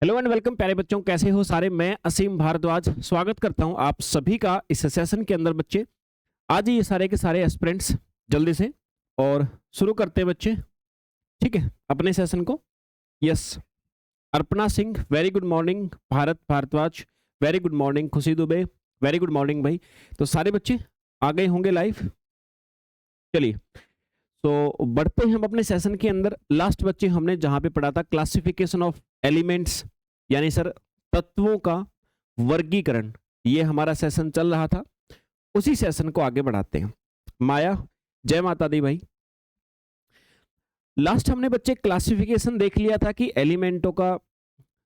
Hello and welcome प्यारे बच्चों, कैसे हो सारे। मैं असीम भारद्वाज स्वागत करता हूं आप सभी का इस सेशन के अंदर। बच्चे आज ये सारे के सारे एस्पिरेंट्स जल्दी से और शुरू करते हैं बच्चे, ठीक है, अपने सेशन को। Yes, Arpana Singh very good morning, Bharat Bhardwaj very good morning, Khushi Dubey very good morning भाई। तो सारे बच्चे आ गए होंगे लाइव। चलिए तो बढ़ते हैं हम अपने सेशन के अंदर। लास्ट बच्चे हमने जहां पे पढ़ा था क्लासिफिकेशन ऑफ एलिमेंट्स, यानी सर तत्वों का वर्गीकरण, ये हमारा सेशन चल रहा था। उसी सेशन को आगे बढ़ाते हैं। माया जय माता दी भाई। लास्ट हमने बच्चे क्लासिफिकेशन देख लिया था कि एलिमेंटों का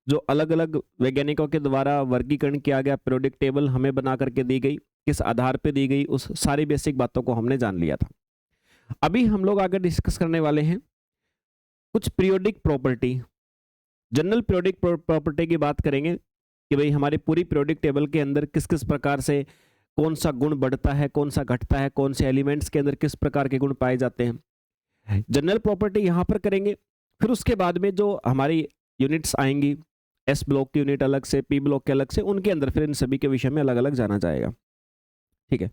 जो अलग अलग वैज्ञानिकों के द्वारा वर्गीकरण किया गया, पीरियोडिक टेबल हमें बना करके दी गई, किस आधार पे दी गई, उस सारी बेसिक बातों को हमने जान लिया था। अभी हम लोग आगे डिस्कस करने वाले हैं कुछ periodic property, general periodic property की बात करेंगे कि भाई हमारी पूरी पीरियोडिक टेबल के अंदर किस किस प्रकार से कौन सा गुण बढ़ता है, कौन सा घटता है, कौन से एलिमेंट्स के अंदर किस प्रकार के गुण पाए जाते हैं। जनरल प्रॉपर्टी यहां पर करेंगे। फिर उसके बाद में जो हमारी यूनिट्स आएंगी, एस ब्लॉक की यूनिट अलग से, पी ब्लॉक के अलग से, उनके अंदर फिर इन सभी के विषय में अलग अलग जाना जाएगा। ठीक है।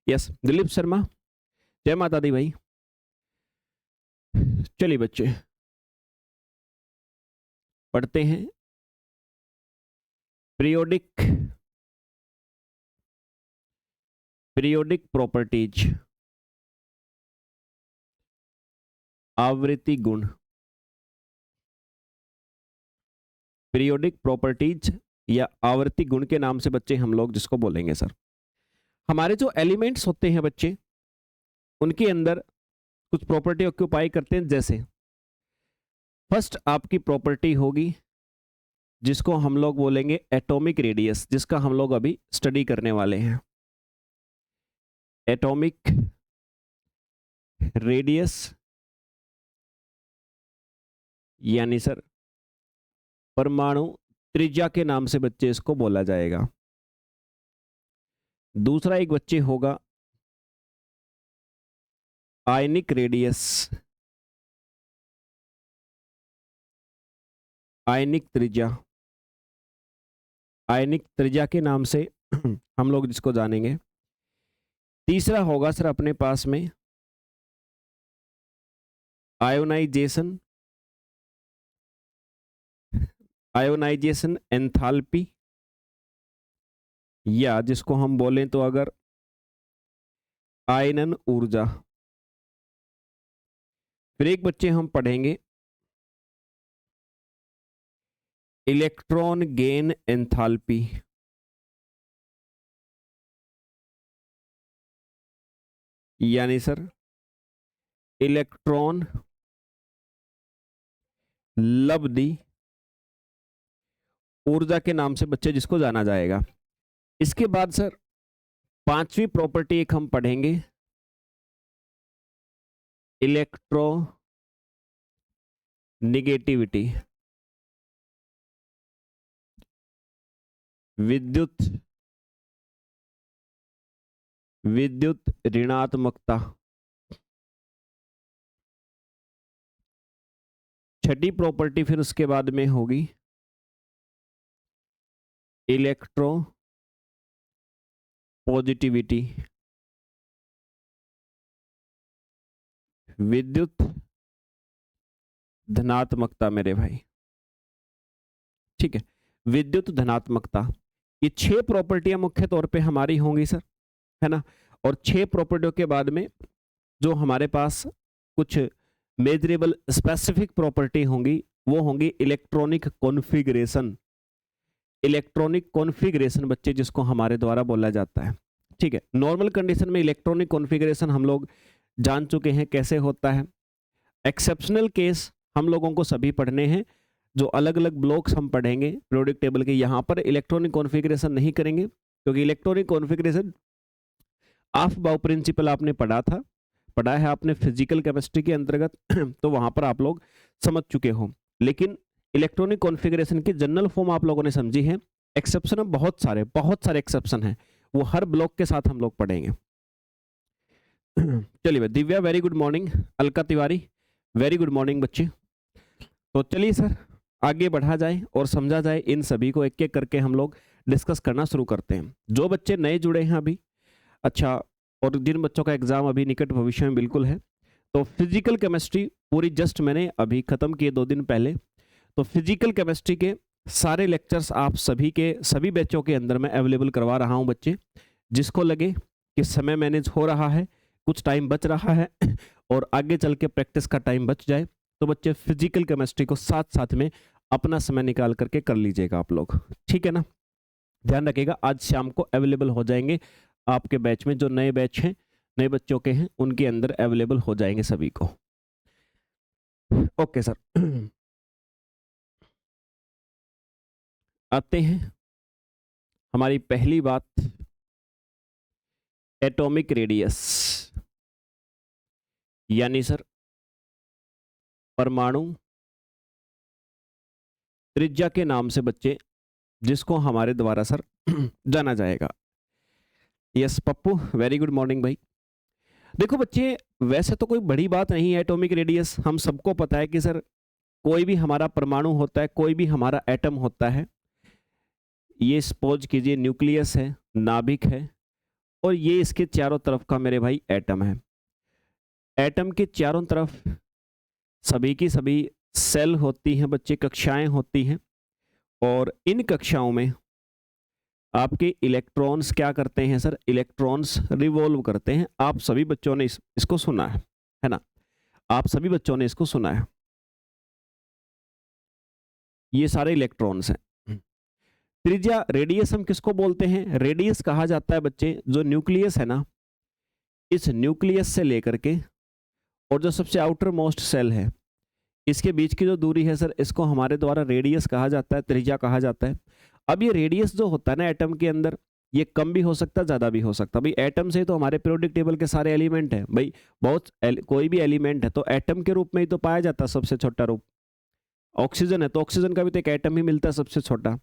यस, दिलीप शर्मा जय माता दी भाई। चलिए बच्चे पढ़ते हैं पीरियोडिक प्रॉपर्टीज, आवृत्ति गुण। पीरियोडिक प्रॉपर्टीज या आवर्ती गुण के नाम से बच्चे हम लोग जिसको बोलेंगे सर। हमारे जो एलिमेंट्स होते हैं बच्चे, उनके अंदर कुछ प्रॉपर्टी ऑक्यूपाई करते हैं। जैसे फर्स्ट आपकी प्रॉपर्टी होगी जिसको हम लोग बोलेंगे एटॉमिक रेडियस, जिसका हम लोग अभी स्टडी करने वाले हैं। एटॉमिक रेडियस यानी सर परमाणु त्रिज्या के नाम से बच्चे इसको बोला जाएगा। दूसरा एक बच्चे होगा आयनिक रेडियस, आयनिक त्रिज्या, आयनिक त्रिज्या के नाम से हम लोग जिसको जानेंगे। तीसरा होगा सर अपने पास में आयोनाइजेशन, आयोनाइजेशन एंथैल्पी, या जिसको हम बोलें तो अगर आयनन ऊर्जा। फिर एक बच्चे हम पढ़ेंगे इलेक्ट्रॉन गेन एंथैल्पी, यानी सर इलेक्ट्रॉन लब्धि ऊर्जा के नाम से बच्चे जिसको जाना जाएगा। इसके बाद सर पांचवी प्रॉपर्टी एक हम पढ़ेंगे इलेक्ट्रो निगेटिविटी, विद्युत ऋणात्मकता। छठी प्रॉपर्टी फिर उसके बाद में होगी इलेक्ट्रो पॉजिटिविटी, विद्युत धनात्मकता मेरे भाई। ठीक है, विद्युत धनात्मकता। ये 6 प्रॉपर्टियां मुख्य तौर पे हमारी होंगी सर, है ना। और 6 प्रॉपर्टियों के बाद में जो हमारे पास कुछ मेजरेबल स्पेसिफिक प्रॉपर्टी होंगी, वो होंगी इलेक्ट्रॉनिक कॉन्फ़िगरेशन। इलेक्ट्रॉनिक कॉन्फ़िगरेशन बच्चे जिसको हमारे द्वारा बोला जाता है। ठीक है, नॉर्मल कंडीशन में इलेक्ट्रॉनिक कॉन्फ़िगरेशन हम लोग जान चुके हैं कैसे होता है। एक्सेप्शनल केस हम लोगों को सभी पढ़ने हैं, जो अलग अलग ब्लॉक्स हम पढ़ेंगे पीरियोडिक टेबल के। यहाँ पर इलेक्ट्रॉनिक कॉन्फ़िगरेशन नहीं करेंगे क्योंकि इलेक्ट्रॉनिक कॉन्फ़िगरेशन ऑफ बाउ प्रिंसिपल आपने पढ़ा है आपने फिजिकल केमिस्ट्री के अंतर्गत तो वहां पर आप लोग समझ चुके हो। लेकिन इलेक्ट्रॉनिक कॉन्फ़िगरेशन की जनरल फॉर्म आप लोगों ने समझी है। एक्सेप्शन बहुत सारे एक्सेप्शन हैं, वो हर ब्लॉक के साथ हम लोग पढ़ेंगे। चलिए Divya very good morning, Alka Tiwari very good morning बच्चे। तो चलिए सर आगे बढ़ा जाए और समझा जाए, इन सभी को एक एक करके हम लोग डिस्कस करना शुरू करते हैं। जो बच्चे नए जुड़े हैं अभी, अच्छा, और जिन बच्चों का एग्जाम अभी निकट भविष्य में बिल्कुल है, तो फिजिकल केमिस्ट्री पूरी जस्ट मैंने अभी खत्म किए 2 दिन पहले। तो फिजिकल केमिस्ट्री के सारे लेक्चर्स आप सभी के सभी बैचों के अंदर मैं अवेलेबल करवा रहा हूं बच्चे। जिसको लगे कि समय मैनेज हो रहा है, कुछ टाइम बच रहा है और आगे चल के प्रैक्टिस का टाइम बच जाए, तो बच्चे फिजिकल केमिस्ट्री को साथ साथ में अपना समय निकाल करके कर लीजिएगा आप लोग, ठीक है ना। ध्यान रखिएगा, आज शाम को अवेलेबल हो जाएंगे आपके बैच में, जो नए बैच हैं, नए बच्चों के हैं, उनके अंदर अवेलेबल हो जाएंगे सभी को। ओके सर, आते हैं हमारी पहली बात, एटॉमिक रेडियस, यानी सर परमाणु त्रिज्या के नाम से बच्चे, जिसको हमारे द्वारा सर जाना जाएगा। Yes Pappu, very good morning भाई। देखो बच्चे, वैसे तो कोई बड़ी बात नहीं है एटॉमिक रेडियस, हम सबको पता है कि सर कोई भी हमारा परमाणु होता है, कोई भी हमारा एटम होता है, ये सपोज कीजिए न्यूक्लियस है, नाभिक है, और ये इसके चारों तरफ का मेरे भाई एटम है। एटम के चारों तरफ सभी की सभी सेल होती हैं बच्चे, कक्षाएं होती हैं, और इन कक्षाओं में आपके इलेक्ट्रॉन्स क्या करते हैं सर, इलेक्ट्रॉन्स रिवॉल्व करते हैं। आप सभी बच्चों ने इसको सुना है ना, आप सभी बच्चों ने इसको सुना है। ये सारे इलेक्ट्रॉन्स हैं। त्रिज्या, रेडियस हम किसको बोलते हैं, रेडियस कहा जाता है बच्चे जो न्यूक्लियस है ना, इस न्यूक्लियस से लेकर के और जो सबसे आउटर मोस्ट सेल है, इसके बीच की जो दूरी है सर, इसको हमारे द्वारा रेडियस कहा जाता है, त्रिज्या कहा जाता है। अब ये रेडियस जो होता है ना एटम के अंदर, ये कम भी हो सकता है, ज्यादा भी हो सकता है। भाई एटम से तो हमारे पीरियोडिक टेबल के सारे एलिमेंट हैं भाई, कोई भी एलिमेंट है तो एटम के रूप में ही तो पाया जाता है सबसे छोटा रूप। ऑक्सीजन है तो ऑक्सीजन का भी तो एक एटम ही मिलता है सबसे छोटा।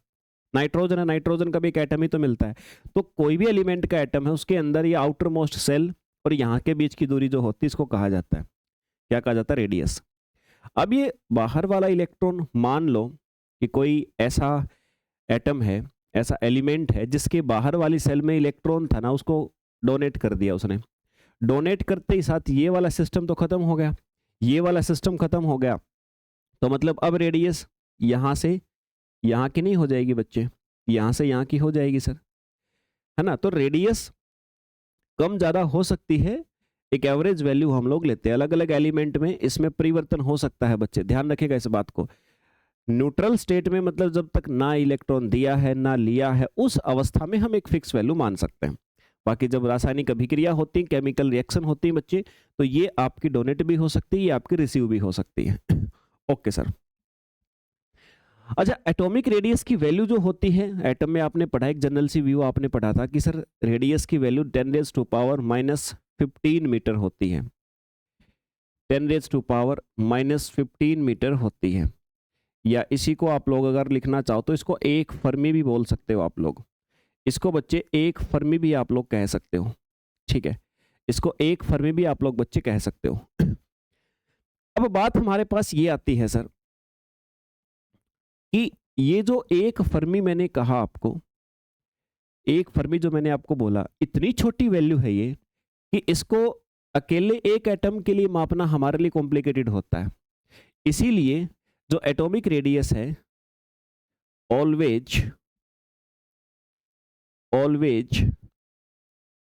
नाइट्रोजन है, नाइट्रोजन का भी एक एटम ही तो मिलता है। तो कोई भी एलिमेंट का एटम है, उसके अंदर ये आउटर मोस्ट सेल और यहाँ के बीच की दूरी जो होती है, इसको कहा जाता है, क्या कहा जाता है, रेडियस। अब ये बाहर वाला इलेक्ट्रॉन, मान लो कि कोई ऐसा एटम है, ऐसा एलिमेंट है जिसके बाहर वाली सेल में इलेक्ट्रॉन था ना, उसको डोनेट कर दिया उसने। डोनेट करते ही साथ ये वाला सिस्टम तो खत्म हो गया, ये वाला सिस्टम खत्म हो गया, तो मतलब अब रेडियस यहाँ से यहाँ की नहीं हो जाएगी बच्चे, यहाँ से यहाँ की हो जाएगी सर, है ना। तो रेडियस कम ज़्यादा हो सकती है, एक एवरेज वैल्यू हम लोग लेते हैं। अलग अलग एलिमेंट में इसमें परिवर्तन हो सकता है बच्चे, ध्यान रखिएगा इस बात को। न्यूट्रल स्टेट में मतलब जब तक ना इलेक्ट्रॉन दिया है ना लिया है, उस अवस्था में हम एक फिक्स वैल्यू मान सकते हैं। बाकी जब रासायनिक अभिक्रिया होती है, केमिकल रिएक्शन होती है बच्चे, तो ये आपकी डोनेट भी हो सकती है, ये आपकी रिसीव भी हो सकती है। Okay sir. अच्छा, एटॉमिक रेडियस की वैल्यू जो होती है, एटम में आपने पढ़ा, एक जनरल सी व्यू आपने पढ़ा था कि सर रेडियस की वैल्यू 10⁻⁻15 मीटर होती है, 10⁻⁻15 मीटर होती है। या इसी को आप लोग अगर लिखना चाहो तो इसको एक फर्मी भी बोल सकते हो आप लोग, इसको बच्चे एक फर्मी भी आप लोग कह सकते हो, ठीक है, इसको एक फर्मी भी आप लोग बच्चे कह सकते हो। अब बात हमारे पास ये आती है सर कि ये जो एक फर्मी मैंने कहा आपको, एक फर्मी जो मैंने आपको बोला, इतनी छोटी वैल्यू है ये कि इसको अकेले एक एटम के लिए मापना हमारे लिए कॉम्प्लिकेटेड होता है। इसीलिए जो एटॉमिक रेडियस है, always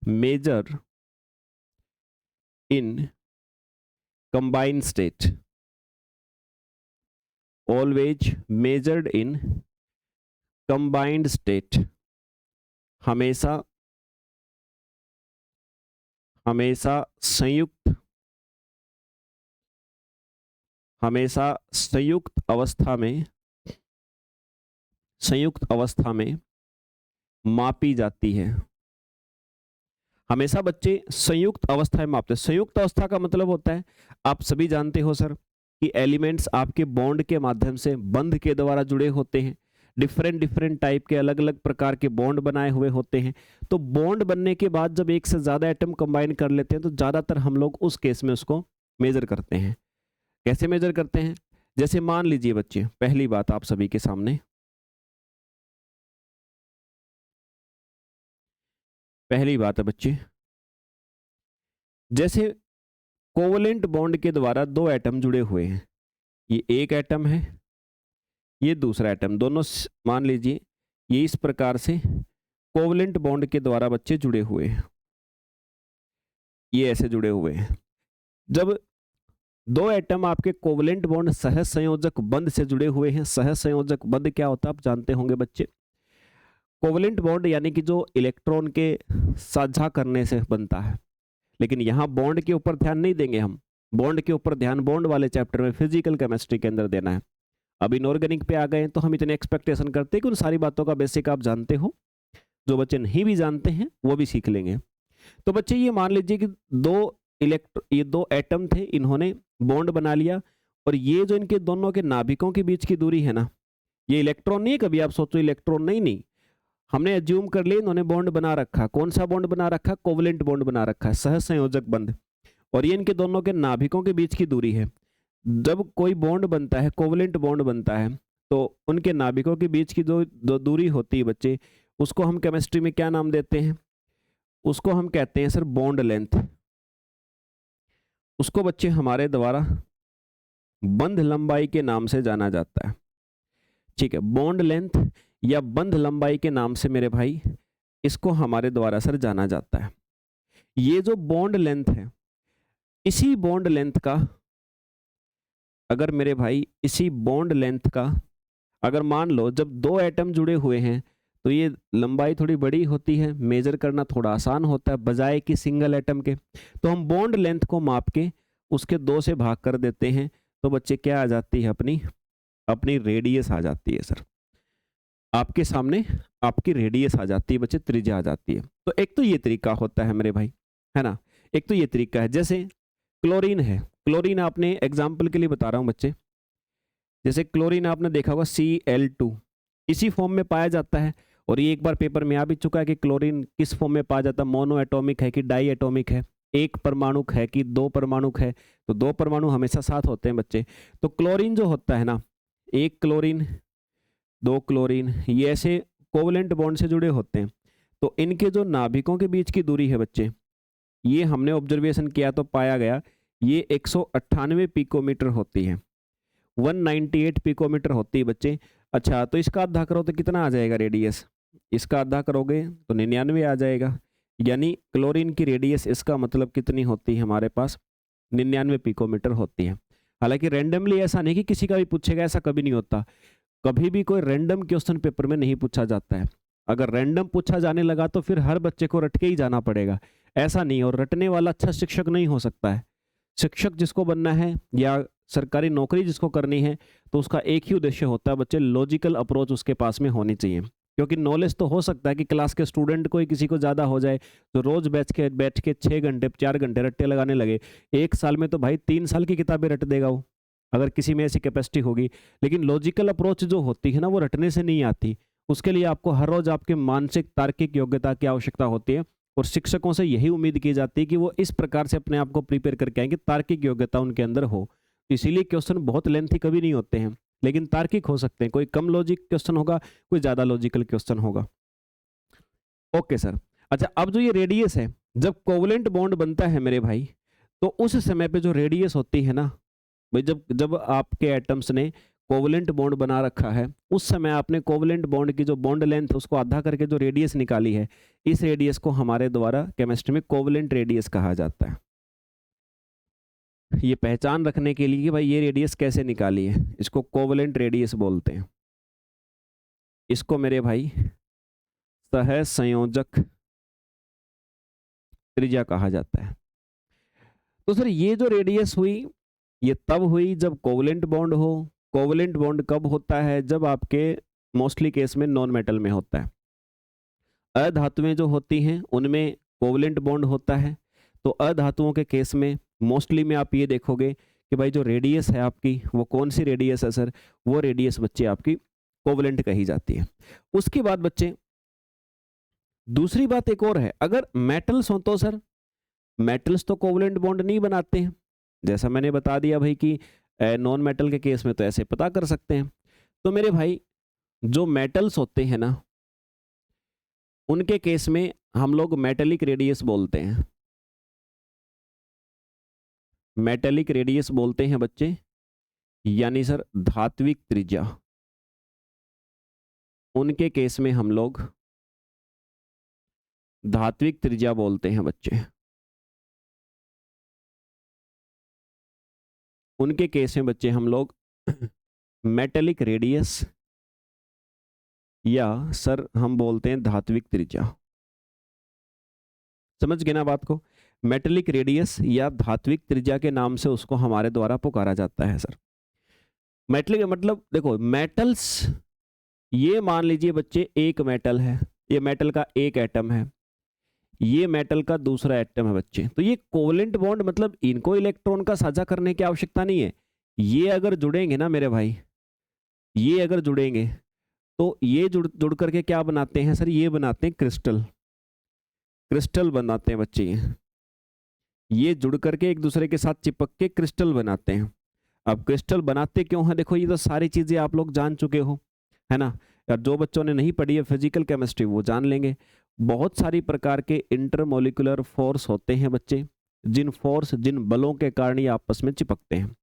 measure in combined state, always measured in combined state, हमेशा संयुक्त अवस्था में मापी जाती है। हमेशा बच्चे संयुक्त अवस्था में मापते हैं। संयुक्त अवस्था का मतलब होता है, आप सभी जानते हो सर कि एलिमेंट्स आपके बॉन्ड के माध्यम से, बंध के द्वारा जुड़े होते हैं। डिफरेंट टाइप के अलग अलग प्रकार के बॉन्ड बनाए हुए होते हैं। तो बॉन्ड बनने के बाद जब एक से ज्यादा एटम कंबाइन कर लेते हैं, तो ज्यादातर हम लोग उस केस में उसको मेजर करते हैं। कैसे मेजर करते हैं? जैसे मान लीजिए बच्चे, पहली बात आप सभी के सामने, पहली बात है बच्चे, जैसे कोवलेंट बॉन्ड के द्वारा दो एटम जुड़े हुए हैं, ये एक एटम है, ये दूसरा एटम, दोनों मान लीजिए ये इस प्रकार से कोवलेंट बॉन्ड के द्वारा बच्चे जुड़े हुए हैं, ये ऐसे जुड़े हुए हैं। जब दो एटम आपके कोवलेंट बॉन्ड सह संयोजक बंध से जुड़े हुए हैं, सह संयोजक बंध क्या होता है आप जानते होंगे बच्चे, कोवलेंट बॉन्ड यानी कि जो इलेक्ट्रॉन के साझा करने से बनता है, लेकिन यहाँ बॉन्ड के ऊपर ध्यान नहीं देंगे हम, बॉन्ड के ऊपर ध्यान बॉन्ड वाले चैप्टर में फिजिकल केमिस्ट्री के अंदर देना है। अब इनऑर्गेनिक पे आ गए तो हम इतने एक्सपेक्टेशन करते हैं कि उन सारी बातों का बेसिक आप जानते हो, जो बच्चे नहीं भी जानते हैं वो भी सीख लेंगे। तो बच्चे ये मान लीजिए कि ये दो एटम थे, इन्होंने बॉन्ड बना लिया, और ये जो इनके दोनों के नाभिकों के बीच की दूरी है ना, ये इलेक्ट्रॉन नहीं है, कभी आप सोचो इलेक्ट्रॉन नहीं, हमने एज्यूम कर लिया इन्होंने बॉन्ड बना रखा। कौन सा बॉन्ड बना रखा? कोवलेंट बॉन्ड बना रखा है, सह संयोजक बंध, और ये इनके दोनों के नाभिकों के बीच की दूरी है। जब कोई बॉन्ड बनता है, कोवलेंट बॉन्ड बनता है, तो उनके नाभिकों के बीच की जो दूरी होती है बच्चे, उसको हम केमिस्ट्री में क्या नाम देते हैं? उसको हम कहते हैं सर बॉन्ड लेंथ। उसको बच्चे हमारे द्वारा बंध लंबाई के नाम से जाना जाता है। ठीक है, बॉन्ड लेंथ या बंध लंबाई के नाम से मेरे भाई इसको हमारे द्वारा सर जाना जाता है। ये जो बॉन्ड लेंथ है, इसी बॉन्ड लेंथ का, अगर मेरे भाई इसी बॉन्ड लेंथ का अगर मान लो जब दो एटम जुड़े हुए हैं तो ये लंबाई थोड़ी बड़ी होती है, मेजर करना थोड़ा आसान होता है बजाय कि सिंगल एटम के, तो हम बॉन्ड लेंथ को माप के उसके 2 से भाग कर देते हैं, तो बच्चे क्या आ जाती है? अपनी रेडियस आ जाती है सर, आपके सामने आपकी रेडियस आ जाती है बच्चे, त्रिज्या आ जाती है। तो एक तो ये तरीका होता है मेरे भाई, है ना, एक तो ये तरीका है। जैसे क्लोरीन है, क्लोरीन आपने एग्जाम्पल के लिए बता रहा हूं बच्चे, जैसे क्लोरीन आपने देखा होगा Cl2 इसी फॉर्म में पाया जाता है, और ये एक बार पेपर में आ भी चुका है कि क्लोरीन किस फॉर्म में पाया जाता है, मोनो एटॉमिक है कि डाई एटॉमिक है, एक परमाणुक है कि दो परमाणुक है, तो दो परमाणु हमेशा साथ होते हैं बच्चे। तो क्लोरीन जो होता है ना, एक क्लोरीन, दो क्लोरीन, ये ऐसे कोवलेंट बॉन्ड से जुड़े होते हैं। तो इनके जो नाभिकों के बीच की दूरी है बच्चे, ये हमने ऑब्जर्वेशन किया तो पाया गया ये 198 पिकोमीटर होती है, 198 पिकोमीटर होती है बच्चे। अच्छा, तो इसका आधा करो तो कितना आ जाएगा रेडियस? इसका आधा करोगे तो 99 आ जाएगा, यानी क्लोरीन की रेडियस इसका मतलब कितनी होती है हमारे पास? 99 पिकोमीटर होती है। हालांकि रैंडमली ऐसा नहीं कि किसी का भी पूछेगा, ऐसा कभी नहीं होता, कभी भी कोई रैंडम क्वेश्चन पेपर में नहीं पूछा जाता है। अगर रैंडम पूछा जाने लगा तो फिर हर बच्चे को रट के ही जाना पड़ेगा, ऐसा नहीं। और रटने वाला अच्छा शिक्षक नहीं हो सकता है। शिक्षक जिसको बनना है या सरकारी नौकरी जिसको करनी है, तो उसका एक ही उद्देश्य होता है बच्चे, लॉजिकल अप्रोच उसके पास में होनी चाहिए। क्योंकि नॉलेज तो हो सकता है कि क्लास के स्टूडेंट को ही किसी को ज़्यादा हो जाए, तो रोज बैठ के 6 घंटे 4 घंटे रट्टे लगाने लगे, एक साल में तो भाई 3 साल की किताबें रट देगा वो, अगर किसी में ऐसी कैपेसिटी होगी। लेकिन लॉजिकल अप्रोच जो होती है ना, वो रटने से नहीं आती, उसके लिए आपको हर रोज आपके मानसिक तार्किक योग्यता की आवश्यकता होती है। और शिक्षकों से यही उम्मीद की जाती है कि वो इस प्रकार से अपने आप को प्रिपेयर करके आएंगे, तार्किक योग्यता उनके अंदर हो। इसीलिए क्वेश्चन बहुत लेंथी कभी नहीं होते हैं, लेकिन तार्किक हो सकते हैं। कोई कम लॉजिक क्वेश्चन होगा, कोई ज़्यादा लॉजिकल क्वेश्चन होगा। Okay sir. अच्छा, अब जो ये रेडियस है, जब कोवलेंट बॉन्ड बनता है मेरे भाई, तो उस समय पे जो रेडियस होती है ना भाई, जब आपके एटम्स ने कोवलेंट बॉन्ड बना रखा है, उस समय आपने कोवलेंट बॉन्ड की जो बॉन्ड लेंथ उसको आधा करके जो रेडियस निकाली है, इस रेडियस को हमारे द्वारा केमिस्ट्री में कोवलेंट रेडियस कहा जाता है। ये पहचान रखने के लिए कि भाई ये रेडियस कैसे निकाली है, इसको कोवलेंट रेडियस बोलते हैं। इसको मेरे भाई सह संयोजक त्रिज्या कहा जाता है। तो सर ये जो रेडियस हुई, ये तब हुई जब कोवलेंट बॉन्ड हो। कोवलेंट बॉन्ड कब होता है? जब आपके मोस्टली केस में नॉन मेटल में होता है। अधातुएं जो होती हैं उनमें कोवलेंट बॉन्ड होता है। तो अधातुओं के केस में मोस्टली में आप ये देखोगे कि भाई जो रेडियस है आपकी, वो कौन सी रेडियस है सर? वो रेडियस बच्चे आपकी कोवलेंट कही जाती है। उसके बाद बच्चे दूसरी बात एक और है, अगर मेटल्स हो तो सर मेटल्स तो कोवलेंट बॉन्ड नहीं बनाते हैं। जैसा मैंने बता दिया भाई कि नॉन मेटल के केस में तो ऐसे पता कर सकते हैं। तो मेरे भाई जो मेटल्स होते हैं ना, उनके केस में हम लोग मेटेलिक रेडियस बोलते हैं। मेटेलिक रेडियस बोलते हैं बच्चे, यानी सर धात्विक त्रिज्या। उनके केस में हम लोग धात्विक त्रिज्या बोलते हैं बच्चे। उनके केस में बच्चे हम लोग मेटेलिक रेडियस या सर हम बोलते हैं धात्विक त्रिज्या। समझ गए ना बात को? मेटेलिक रेडियस या धात्विक त्रिज्या के नाम से उसको हमारे द्वारा पुकारा जाता है सर। मेटलिक मतलब देखो, मेटल्स, ये मान लीजिए बच्चे एक मेटल है, ये मेटल का एक एटम है, ये मेटल का दूसरा एटम है बच्चे। तो ये कोवलेंट बॉन्ड मतलब इनको इलेक्ट्रॉन का साझा करने की आवश्यकता नहीं है। ये अगर जुड़ेंगे ना मेरे भाई, ये अगर जुड़ेंगे तो ये जुड़ करके क्या बनाते हैं सर? ये बनाते हैं क्रिस्टल। क्रिस्टल बनाते हैं बच्चे। ये जुड़ करके एक दूसरे के साथ चिपक के क्रिस्टल बनाते हैं। अब क्रिस्टल बनाते क्यों हैं? देखो, ये तो सारी चीजें आप लोग जान चुके हो, है ना। और जो बच्चों ने नहीं पढ़ी है फिजिकल केमिस्ट्री वो जान लेंगे। बहुत सारी प्रकार के इंटरमोलिकुलर फोर्स होते हैं बच्चे, जिन बलों के कारण ये आपस में चिपकते हैं।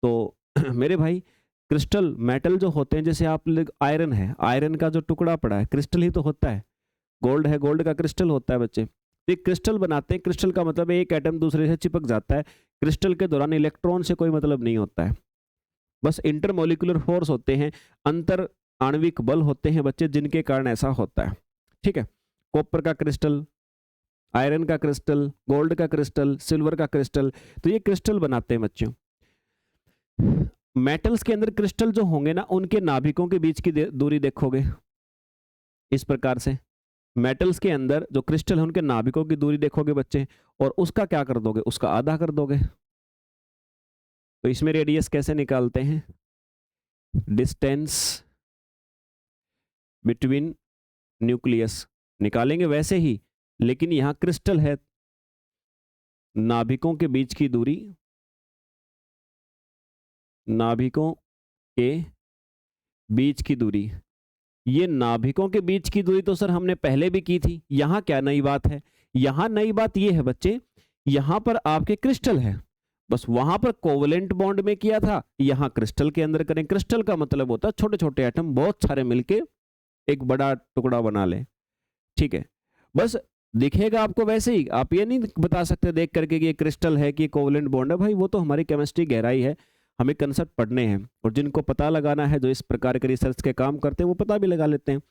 तो मेरे भाई क्रिस्टल मेटल जो होते हैं, जैसे आप आयरन है, आयरन का जो टुकड़ा पड़ा है क्रिस्टल ही तो होता है। गोल्ड है, गोल्ड का क्रिस्टल होता है बच्चे। तो एक क्रिस्टल बनाते हैं। क्रिस्टल का मतलब एक एटम दूसरे से चिपक जाता है। क्रिस्टल के दौरान इलेक्ट्रॉन से कोई मतलब नहीं होता है, बस इंटरमोलिकुलर फोर्स होते हैं, अंतर आणविक बल होते हैं बच्चे, जिनके कारण ऐसा होता है। ठीक है। कॉपर का क्रिस्टल, आयरन का क्रिस्टल, गोल्ड का क्रिस्टल, सिल्वर का क्रिस्टल, तो ये क्रिस्टल बनाते हैं बच्चों। मेटल्स के अंदर क्रिस्टल जो होंगे ना, उनके नाभिकों के बीच की दूरी देखोगे इस प्रकार से। मेटल्स के अंदर जो क्रिस्टल है उनके नाभिकों की दूरी देखोगे बच्चे, और उसका क्या कर दोगे? उसका आधा कर दोगे। तो इसमें रेडियस कैसे निकालते हैं? डिस्टेंस बिटवीन न्यूक्लियस निकालेंगे वैसे ही, लेकिन यहां क्रिस्टल है, नाभिकों के बीच की दूरी, नाभिकों के बीच की दूरी, ये नाभिकों के बीच की दूरी तो सर हमने पहले भी की थी। यहां क्या नई बात है? यहां नई बात ये है बच्चे, यहां पर आपके क्रिस्टल है, बस वहां पर कोवलेंट बॉन्ड में किया था, यहां क्रिस्टल के अंदर करें। क्रिस्टल का मतलब होता है छोटे छोटे एटम बहुत सारे मिलके एक बड़ा टुकड़ा बना ले। ठीक है, बस दिखेगा आपको वैसे ही, आप ये नहीं बता सकते देख करके कि ये क्रिस्टल है कि कोवलेंट बॉन्ड है। भाई वो तो हमारी केमिस्ट्री गहराई है, हमें कंसेप्ट पढ़ने हैं, और जिनको पता लगाना है, जो इस प्रकार के रिसर्च के काम करते हैं, वो पता भी लगा लेते हैं।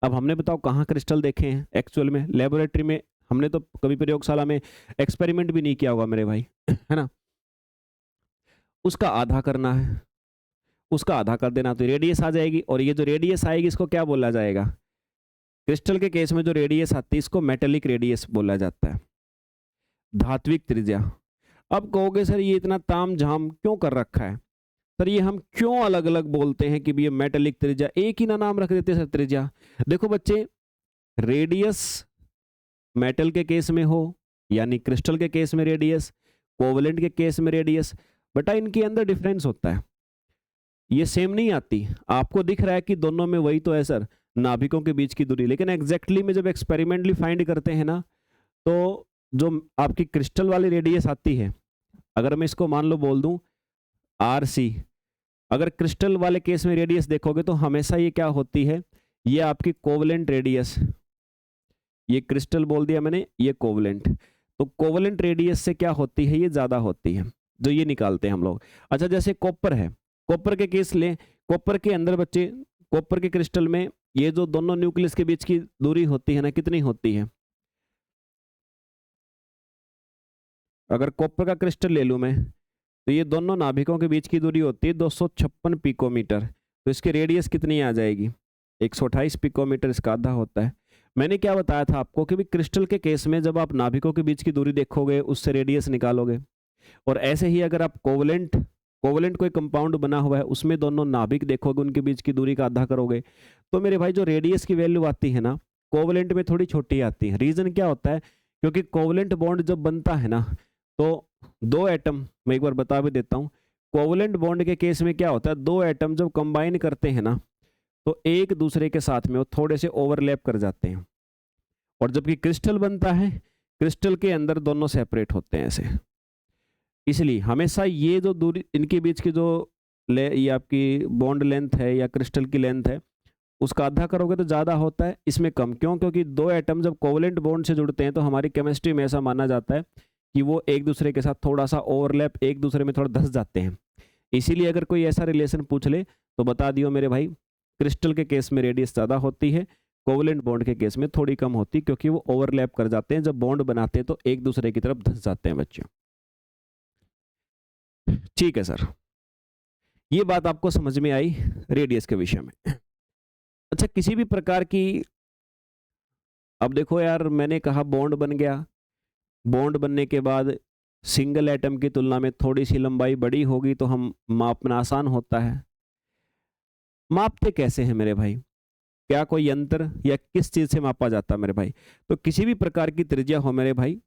अब हमने बताओ कहाँ क्रिस्टल देखे हैं एक्चुअल में? लेबोरेटरी में हमने तो कभी प्रयोगशाला में एक्सपेरिमेंट भी नहीं किया होगा मेरे भाई, है ना। उसका आधा करना है, उसका आधा कर देना तो रेडियस आ जाएगी, और ये जो रेडियस आएगी इसको क्या बोला जाएगा? क्रिस्टल के केस में जो रेडियस आती है इसको मेटेलिक रेडियस बोला जाता है, धात्विक त्रिज्या। अब कहोगे सर ये इतना ताम झाम क्यों कर रखा है? सर ये हम क्यों अलग अलग बोलते हैं कि ये मेटेलिक त्रिज्या, एक ही ना नाम रख देते सर त्रिज्या। देखो बच्चे, रेडियस मेटल के केस में हो, यानी क्रिस्टल के केस में रेडियस, कोवलेंट के केस में रेडियस, बेटा इनके अंदर डिफरेंस होता है, ये सेम नहीं आती। आपको दिख रहा है कि दोनों में वही तो है सर, नाभिकों के बीच की दूरी, लेकिन एग्जैक्टली में जब एक्सपेरिमेंटली फाइंड करते हैं ना, तो जो आपकी क्रिस्टल वाली रेडियस आती है, अगर मैं इसको मान लो बोल दूं RC, अगर क्रिस्टल वाले केस में रेडियस देखोगे तो हमेशा ये क्या होती है? ये आपकी कोवलेंट रेडियस, ये क्रिस्टल बोल दिया मैंने, ये कोवलेंट। तो कोवलेंट रेडियस से क्या होती है? ये ज्यादा होती है, जो ये निकालते हैं हम लोग। अच्छा, जैसे कॉपर है, कॉपर के केस लें, कॉपर के अंदर बच्चे, कॉपर के क्रिस्टल में ये जो दोनों न्यूक्लियस के बीच की दूरी होती है ना, कितनी होती है? अगर कॉपर का क्रिस्टल ले लूं मैं, तो ये दोनों नाभिकों के बीच की दूरी होती है 256 पिकोमीटर। तो इसकी रेडियस कितनी आ जाएगी? 128 पिकोमीटर, इसका आधा होता है। मैंने क्या बताया था आपको कि भी क्रिस्टल के केस में जब आप नाभिकों के बीच की दूरी देखोगे उससे रेडियस निकालोगे, और ऐसे ही अगर आप कोवलेंट कोई कंपाउंड बना हुआ है उसमें दोनों नाभिक देखोगे, उनके बीच की दूरी का आधा करोगे, तो मेरे भाई जो रेडियस की वैल्यू आती है ना, कोवलेंट में थोड़ी छोटी आती है। रीजन क्या होता है? क्योंकि कोवलेंट बॉन्ड जब बनता है ना, तो दो एटम, मैं एक बार बता भी देता हूं, कोवलेंट बॉन्ड के केस में क्या होता है, दो एटम जब कंबाइन करते हैं ना तो एक दूसरे के साथ में वो थोड़े से ओवरलैप कर जाते हैं, और जबकि क्रिस्टल बनता है, क्रिस्टल के अंदर दोनों सेपरेट होते हैं ऐसे। इसलिए हमेशा ये जो दूरी इनके बीच की जो ये आपकी बॉन्ड लेंथ है या क्रिस्टल की लेंथ है, उसका आधा करोगे तो ज़्यादा होता है, इसमें कम। क्यों? क्योंकि दो एटम जब कोवलेंट बॉन्ड से जुड़ते हैं तो हमारी केमिस्ट्री में ऐसा माना जाता है कि वो एक दूसरे के साथ थोड़ा सा ओवरलैप, एक दूसरे में थोड़ा धस जाते हैं। इसीलिए अगर कोई ऐसा रिलेशन पूछ ले तो बता दियो मेरे भाई, क्रिस्टल के केस में रेडियस ज़्यादा होती है, कोवलेंट बॉन्ड के केस में थोड़ी कम होती, क्योंकि वो ओवरलैप कर जाते हैं, जब बॉन्ड बनाते हैं तो एक दूसरे की तरफ धस जाते हैं बच्चों। ठीक है सर, ये बात आपको समझ में आई रेडियस के विषय में। अच्छा, किसी भी प्रकार की, अब देखो यार, मैंने कहा बॉन्ड बन गया, बॉन्ड बनने के बाद सिंगल एटम की तुलना में थोड़ी सी लंबाई बड़ी होगी तो हम मापना आसान होता है। मापते कैसे हैं मेरे भाई? क्या कोई यंत्र या किस चीज से मापा जाता है मेरे भाई? तो किसी भी प्रकार की त्रिज्या हो मेरे भाई,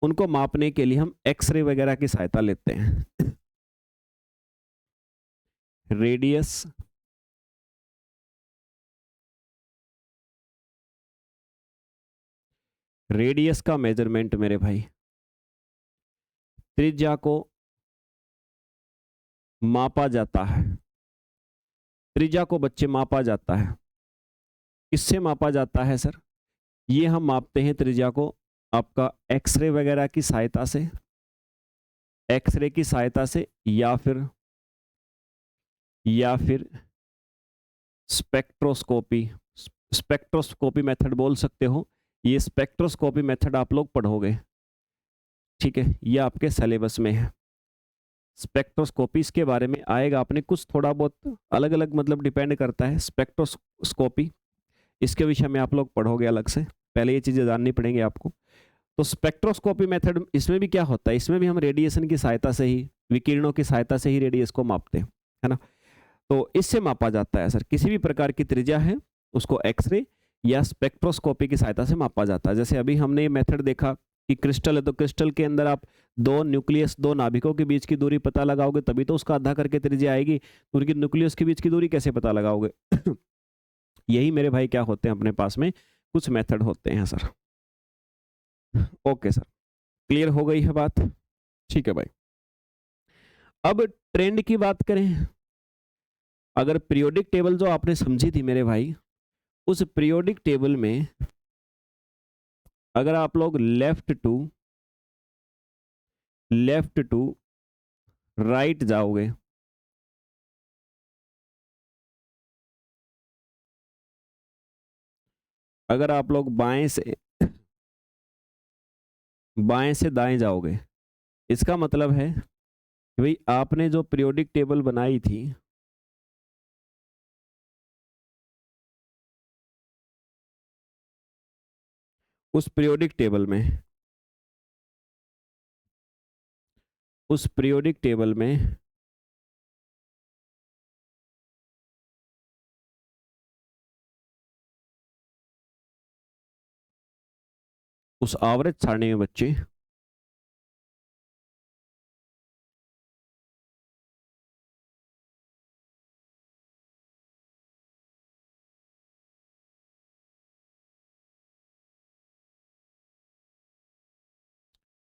उनको मापने के लिए हम एक्सरे वगैरह की सहायता लेते हैं। रेडियस, रेडियस का मेजरमेंट मेरे भाई, त्रिज्या को मापा जाता है। त्रिज्या को बच्चे मापा जाता है, किससे मापा जाता है सर? ये हम मापते हैं त्रिज्या को आपका एक्सरे वगैरह की सहायता से, एक्सरे की सहायता से, या फिर स्पेक्ट्रोस्कोपी, स्पेक्ट्रोस्कोपी मेथड बोल सकते हो। ये स्पेक्ट्रोस्कोपी मेथड आप लोग पढ़ोगे, ठीक है, ये आपके सिलेबस में है। स्पेक्ट्रोस्कोपी इसके बारे में आएगा, आपने कुछ थोड़ा बहुत अलग अलग मतलब डिपेंड करता है। स्पेक्ट्रोस्कोपी इसके विषय में आप लोग पढ़ोगे अलग से, पहले ये चीजें जाननी पड़ेंगी आपको। तो स्पेक्ट्रोस्कोपी मेथड, इसमें भी क्या होता है, इसमें भी हम रेडिएशन की सहायता से ही, विकिरणों की सहायता से ही रेडियस को मापते हैं, है ना। तो इससे मापा जाता है सर, किसी भी प्रकार की त्रिज्या है उसको एक्सरे या स्पेक्ट्रोस्कोपी की सहायता से मापा जाता है। जैसे अभी हमने ये मेथड देखा कि क्रिस्टल है, तो क्रिस्टल के अंदर आप दो न्यूक्लियस, दो नाभिकों के बीच की दूरी पता लगाओगे तभी तो उसका आधा करके त्रिज्या आएगी, तो उनकी न्यूक्लियस के बीच की दूरी कैसे पता लगाओगे? यही मेरे भाई क्या होते हैं, अपने पास में कुछ मेथड होते हैं सर। ओके सर, क्लियर हो गई है बात? ठीक है भाई। अब ट्रेंड की बात करें, अगर पीरियोडिक टेबल जो आपने समझी थी मेरे भाई, उस पीरियोडिक टेबल में अगर आप लोग लेफ्ट टू राइट जाओगे, अगर आप लोग बाएं से दाएं जाओगे, इसका मतलब है कि भाई आपने जो पीरियोडिक टेबल बनाई थी, उस पीरियोडिक टेबल में उस आवृत सारणी में बच्चे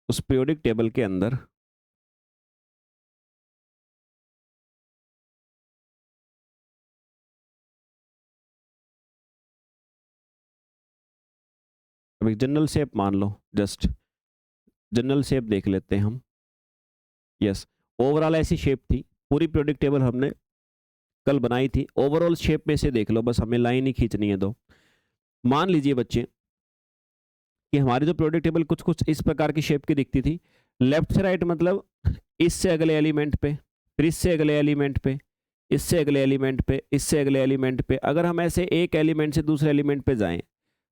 उस पीरियोडिक टेबल के अंदर अब एक जनरल शेप मान लो, जस्ट जनरल शेप देख लेते हैं हम। यस, ओवरऑल ऐसी शेप थी, पूरी पीरियोडिक टेबल हमने कल बनाई थी, ओवरऑल शेप में से देख लो, बस हमें लाइन ही खींचनी है। दो मान लीजिए बच्चे कि हमारी जो पीरियोडिक टेबल कुछ कुछ इस प्रकार की शेप की दिखती थी, लेफ्ट से राइट मतलब इससे अगले एलिमेंट पे, फिर इससे अगले एलिमेंट पे, इससे अगले एलिमेंट पे, इससे अगले एलिमेंट पे। अगर हम ऐसे एक एलिमेंट से दूसरे एलिमेंट पे जाएं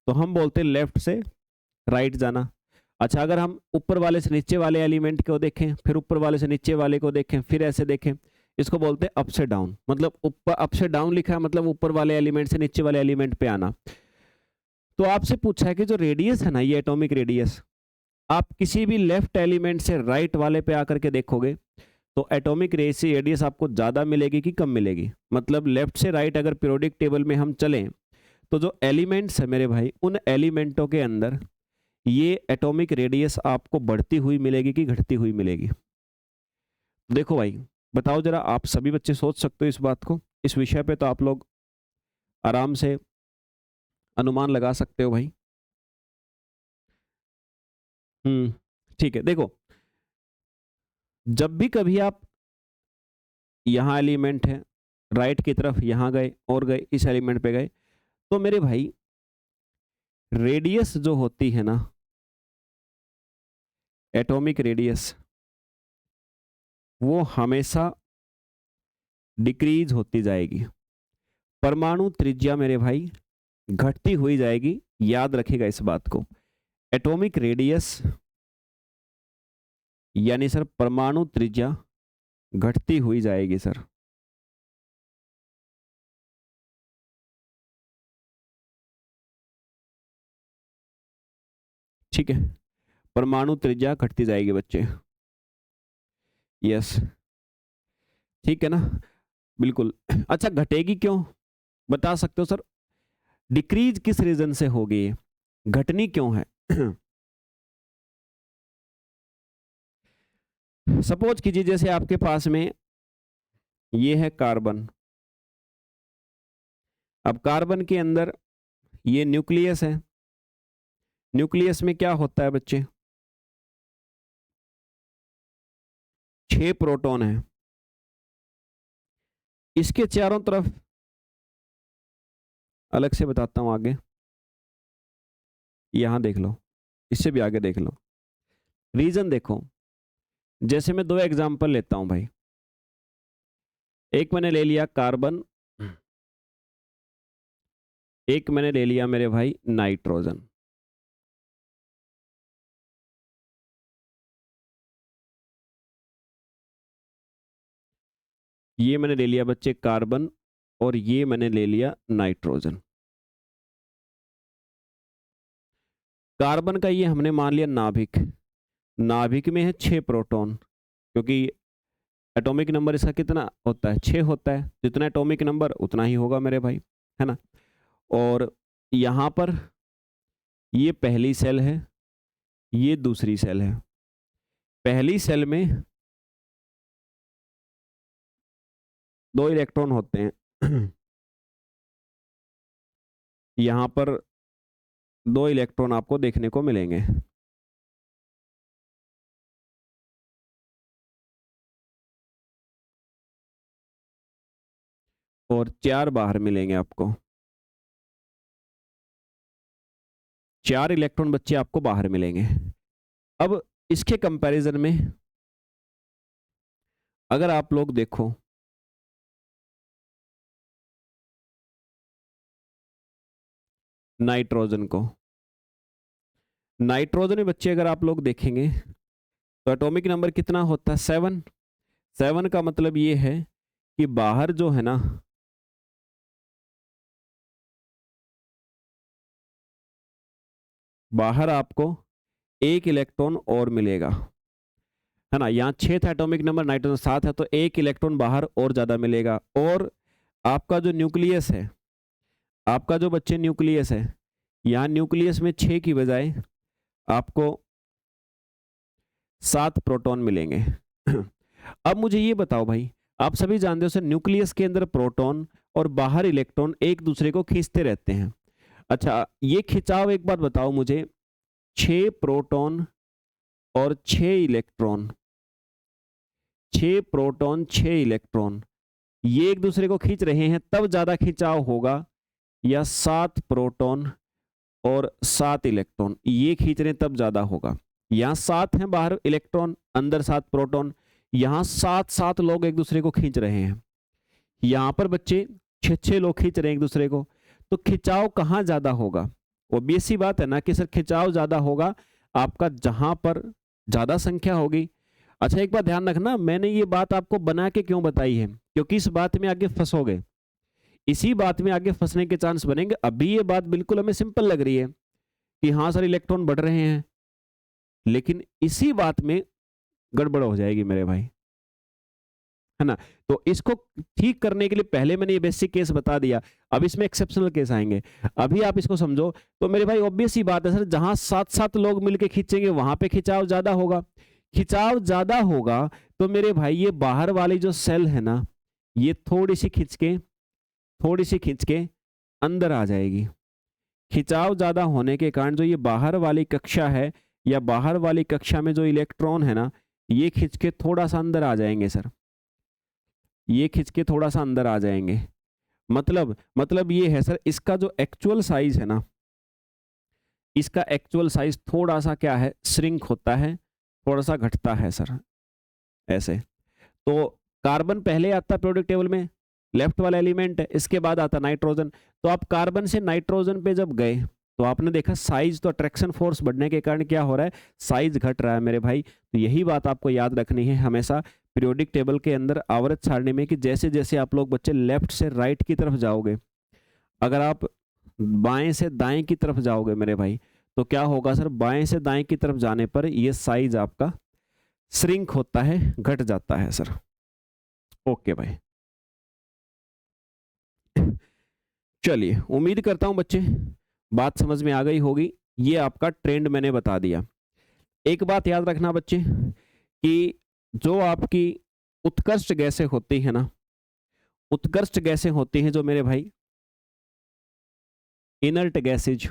तो हम बोलते हैं लेफ्ट से राइट जाना। अच्छा, अगर हम ऊपर वाले से नीचे वाले एलिमेंट को देखें, फिर ऊपर वाले से नीचे वाले को देखें, फिर ऐसे देखें, इसको बोलते हैं अप से डाउन। मतलब ऊपर अप से डाउन लिखा है, मतलब ऊपर वाले एलिमेंट से नीचे वाले एलिमेंट पे आना। तो आपसे पूछा है कि जो रेडियस है ना, ये एटॉमिक रेडियस, आप किसी भी लेफ्ट एलिमेंट से राइट वाले पे आकर के देखोगे तो एटॉमिक रेडियस आपको ज़्यादा मिलेगी कि कम मिलेगी? मतलब लेफ्ट से राइट अगर पीरियोडिक टेबल में हम चलें तो जो एलिमेंट्स है मेरे भाई, उन एलिमेंटों के अंदर ये एटॉमिक रेडियस आपको बढ़ती हुई मिलेगी कि घटती हुई मिलेगी? देखो भाई, बताओ जरा, आप सभी बच्चे सोच सकते हो इस बात को। इस विषय पे तो आप लोग आराम से अनुमान लगा सकते हो भाई। ठीक है, देखो, जब भी कभी आप यहाँ एलिमेंट है, राइट की तरफ यहाँ गए और गए, इस एलिमेंट पे गए, तो मेरे भाई रेडियस जो होती है ना, एटॉमिक रेडियस, वो हमेशा डिक्रीज होती जाएगी। परमाणु त्रिज्या मेरे भाई घटती हुई जाएगी, याद रखिएगा इस बात को। एटॉमिक रेडियस यानी सर परमाणु त्रिज्या घटती हुई जाएगी सर। ठीक है, परमाणु त्रिज्या घटती जाएगी बच्चे। यस, ठीक है ना, बिल्कुल। अच्छा, घटेगी क्यों, बता सकते हो सर? डिक्रीज किस रीजन से होगी, घटनी क्यों है? सपोज कीजिए जैसे आपके पास में ये है कार्बन। अब कार्बन के अंदर ये न्यूक्लियस है। न्यूक्लियस में क्या होता है बच्चे? 6 प्रोटॉन है। इसके चारों तरफ, अलग से बताता हूं आगे, यहां देख लो, इससे भी आगे देख लो। रीजन देखो, जैसे मैं 2 एग्जांपल लेता हूं भाई। एक मैंने ले लिया कार्बन, एक मैंने ले लिया मेरे भाई नाइट्रोजन। ये मैंने ले लिया बच्चे कार्बन और ये मैंने ले लिया नाइट्रोजन। कार्बन का ये हमने मान लिया नाभिक। नाभिक में है 6 प्रोटॉन, क्योंकि एटॉमिक नंबर इसका कितना होता है? 6 होता है। जितना एटॉमिक नंबर उतना ही होगा मेरे भाई, है ना। और यहाँ पर ये पहली सेल है, ये दूसरी सेल है। पहली सेल में 2 इलेक्ट्रॉन होते हैं। यहाँ पर 2 इलेक्ट्रॉन आपको देखने को मिलेंगे। और 4 बाहर मिलेंगे आपको। 4 इलेक्ट्रॉन बच्चे आपको बाहर मिलेंगे। अब इसके कंपैरिजन में अगर आप लोग देखो, नाइट्रोजन को, नाइट्रोजन में बच्चे अगर आप लोग देखेंगे तो एटॉमिक नंबर कितना होता है? 7। 7 का मतलब ये है कि बाहर जो है ना, बाहर आपको 1 इलेक्ट्रॉन और मिलेगा, है ना। यहाँ 6 था एटॉमिक नंबर, नाइट्रोजन 7 है, तो 1 इलेक्ट्रॉन बाहर और ज्यादा मिलेगा। और आपका जो न्यूक्लियस है, आपका जो बच्चे न्यूक्लियस है, यहाँ न्यूक्लियस में 6 की बजाय आपको 7 प्रोटॉन मिलेंगे। अब मुझे ये बताओ भाई, आप सभी जानते हो सर, न्यूक्लियस के अंदर प्रोटॉन और बाहर इलेक्ट्रॉन एक दूसरे को खींचते रहते हैं। अच्छा, ये खिंचाव एक बात बताओ मुझे, 6 प्रोटॉन और 6 इलेक्ट्रॉन, 6 प्रोटॉन 6 इलेक्ट्रॉन, ये एक दूसरे को खींच रहे हैं, तब ज्यादा खिंचाव होगा, या 7 प्रोटॉन और 7 इलेक्ट्रॉन ये खींच रहे हैं तब ज्यादा होगा? यहां 7 हैं बाहर इलेक्ट्रॉन, अंदर 7 प्रोटॉन, यहां 7 लोग एक दूसरे को खींच रहे हैं। यहां पर बच्चे 6 लोग खींच रहे हैं एक दूसरे को, तो खिंचाव कहां ज्यादा होगा? ऑब्वियस सी बात है ना कि सर खिंचाव ज्यादा होगा आपका जहां पर ज्यादा संख्या होगी। अच्छा, एक बात ध्यान रखना, मैंने ये बात आपको बना के क्यों बताई है? क्योंकि इस बात में आगे फंसोगे, इसी बात में आगे फंसने के चांस बनेंगे। अभी ये बात बिल्कुल हमें सिंपल लग रही है कि हाँ सर इलेक्ट्रॉन बढ़ रहे हैं, लेकिन इसी बात में गड़बड़ हो जाएगी मेरे भाई। है ना। तो इसको ठीक करने के लिए पहले मैंने ये बेसिक केस बता दिया, अब इसमें एक्सेप्शनल केस आएंगे। अभी आप इसको समझो तो मेरे भाई ऑब्वियस ही बात है सर, जहां 7-7 लोग मिलके खींचेंगे वहां पे खिंचाव ज्यादा होगा। खिंचाव ज्यादा होगा तो मेरे भाई ये बाहर वाली जो सेल है ना, ये थोड़ी सी खींच के अंदर आ जाएगी। खिंचाव ज्यादा होने के कारण जो ये बाहर वाली कक्षा है, या बाहर वाली कक्षा में जो इलेक्ट्रॉन है ना, ये खिंच के थोड़ा सा अंदर आ जाएंगे सर, ये खिंच के थोड़ा सा अंदर आ जाएंगे। मतलब ये है सर, इसका जो एक्चुअल साइज है ना, इसका एक्चुअल साइज थोड़ा सा क्या है, श्रिंक होता है, थोड़ा सा घटता है सर, ऐसे। तो कार्बन पहले आता पीरियोडिक टेबल में, लेफ्ट वाला एलिमेंट है, इसके बाद आता नाइट्रोजन। तो आप कार्बन से नाइट्रोजन पे जब गए तो आपने देखा साइज, तो अट्रैक्शन फोर्स बढ़ने के कारण क्या हो रहा है, साइज घट रहा है मेरे भाई। तो यही बात आपको याद रखनी है हमेशा पीरियोडिक टेबल के अंदर आवर्त सारणी में, कि जैसे जैसे आप लोग बच्चे लेफ्ट से राइट की तरफ जाओगे, अगर आप बाएं से दाएं की तरफ जाओगे मेरे भाई, तो क्या होगा सर, बाएं से दाएं की तरफ जाने पर ये साइज आपका श्रिंक होता है, घट जाता है सर। ओके भाई, चलिए उम्मीद करता हूं बच्चे बात समझ में आ गई होगी। ये आपका ट्रेंड मैंने बता दिया। एक बात याद रखना बच्चे कि जो आपकी उत्कृष्ट गैसें होती है ना, उत्कृष्ट गैसें होती हैं जो मेरे भाई इनर्ट गैसेज,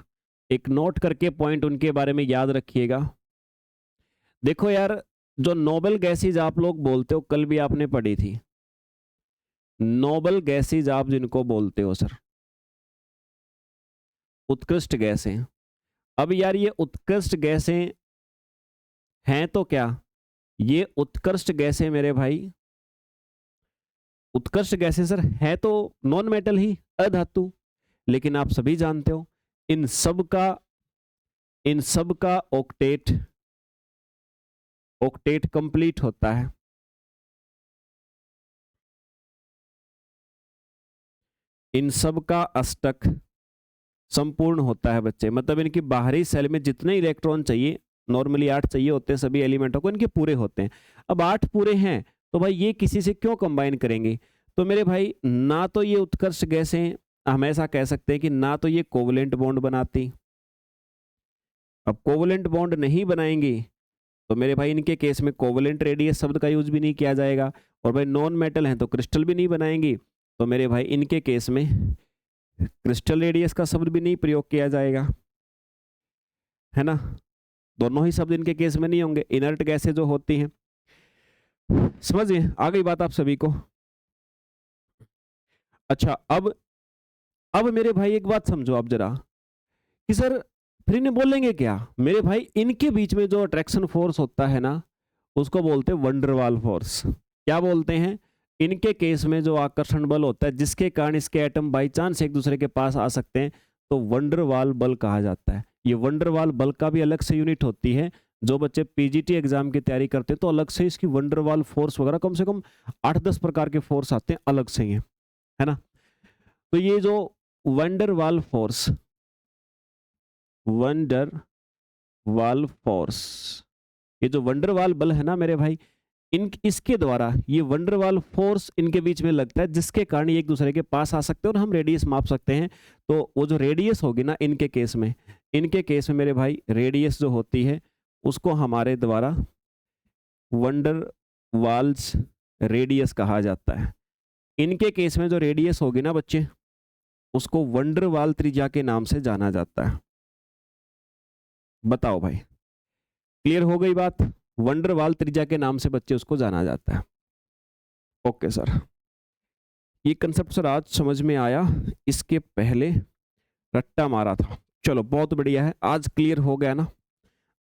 एक नोट करके पॉइंट उनके बारे में याद रखिएगा। देखो यार, जो नोबल गैसेज आप लोग बोलते हो, कल भी आपने पढ़ी थी, नोबल गैसेज आप जिनको बोलते हो सर, उत्कृष्ट गैसें। अब यार ये उत्कृष्ट गैसें हैं तो क्या, ये उत्कृष्ट गैसें मेरे भाई, उत्कृष्ट गैसें सर है तो नॉन मेटल ही, अधातु। लेकिन आप सभी जानते हो इन सब का ऑक्टेट कंप्लीट होता है। इन सब का अष्टक संपूर्ण होता है बच्चे। मतलब इनकी बाहरी सेल में जितने इलेक्ट्रॉन चाहिए, नॉर्मली 8 चाहिए होते हैं सभी एलिमेंटों को, इनके पूरे होते हैं। अब 8 पूरे हैं तो भाई ये किसी से क्यों कंबाइन करेंगे। तो मेरे भाई ना तो ये उत्कृष्ट गैसें, हम ऐसा कह सकते हैं कि ना तो ये कोवलेंट बॉन्ड बनाती। अब कोवलेंट बॉन्ड नहीं बनाएंगी तो मेरे भाई इनके केस में कोवलेंट रेडियस शब्द का यूज भी नहीं किया जाएगा, और भाई नॉन मेटल हैं तो क्रिस्टल भी नहीं बनाएंगी, तो मेरे भाई इनके केस में क्रिस्टल रेडियस का शब्द भी नहीं प्रयोग किया जाएगा, है ना। दोनों ही शब्द इनके केस में नहीं होंगे, इनर्ट गैसें जो होती हैं। समझिए आ गई बात आप सभी को। अच्छा, अब मेरे भाई एक बात समझो आप जरा, कि सर फिर इन्हें बोलेंगे क्या। मेरे भाई इनके बीच में जो अट्रैक्शन फोर्स होता है ना, उसको बोलते हैं वंडरवाल फोर्स। क्या बोलते हैं, इनके केस में जो आकर्षण बल होता है जिसके कारण इसके एटम बाई चांस एक दूसरे के पास आ सकते हैं, तो वंडरवाल बल कहा जाता है। ये वंडरवाल बल का भी अलग से यूनिट होती है। जो बच्चे पीजीटी एग्जाम की तैयारी करते हैं तो अलग से इसकी वंडरवाल फोर्स वगैरह कम से कम 8-10 प्रकार के फोर्स आते हैं अलग से ही, है ना। तो ये जो वंडरवाल फोर्स, ये जो वंडरवाल बल है ना मेरे भाई, इसके द्वारा ये वंडरवाल फोर्स इनके बीच में लगता है, जिसके कारण ये एक दूसरे के पास आ सकते हैं और हम रेडियस माप सकते हैं। तो वो जो रेडियस होगी ना इनके केस में मेरे भाई रेडियस जो होती है उसको हमारे द्वारा वंडरवाल्स रेडियस कहा जाता है। इनके केस में जो रेडियस होगी ना बच्चे, उसको वंडरवाल त्रिज्या के नाम से जाना जाता है। बताओ भाई, क्लियर हो गई बात। वंडरवाल त्रिज्या के नाम से बच्चे उसको जाना जाता है। ओके सर, ये कंसेप्ट सर आज समझ में आया, इसके पहले रट्टा मारा था। चलो बहुत बढ़िया है, आज क्लियर हो गया ना।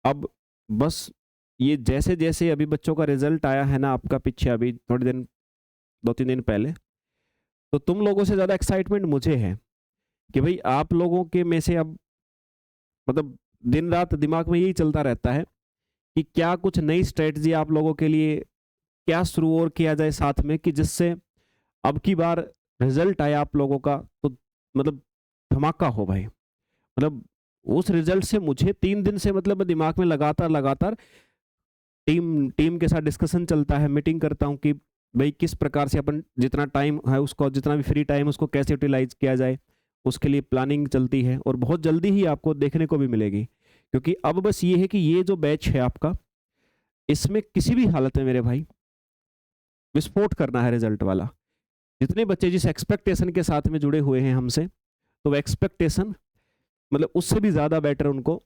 अब बस ये जैसे जैसे अभी बच्चों का रिजल्ट आया है ना आपका, पीछे अभी थोड़े दिन 2-3 दिन पहले, तो तुम लोगों से ज़्यादा एक्साइटमेंट मुझे है कि भाई आप लोगों के में से अब मतलब दिन रात दिमाग में यही चलता रहता है कि क्या कुछ नई स्ट्रेटजी आप लोगों के लिए क्या शुरू और किया जाए साथ में, कि जिससे अब की बार रिजल्ट आया आप लोगों का तो मतलब धमाका हो भाई। मतलब उस रिजल्ट से मुझे 3 दिन से मतलब दिमाग में लगातार टीम के साथ डिस्कशन चलता है, मीटिंग करता हूँ कि भाई किस प्रकार से अपन जितना टाइम है उसको, जितना भी फ्री टाइम उसको कैसे यूटिलाइज किया जाए, उसके लिए प्लानिंग चलती है और बहुत जल्दी ही आपको देखने को भी मिलेगी। क्योंकि अब बस ये है कि ये जो बैच है आपका, इसमें किसी भी हालत में मेरे भाई विस्फोट करना है रिजल्ट वाला। जितने बच्चे जिस एक्सपेक्टेशन के साथ में जुड़े हुए हैं हमसे, तो वो एक्सपेक्टेशन मतलब उससे भी ज़्यादा बेटर उनको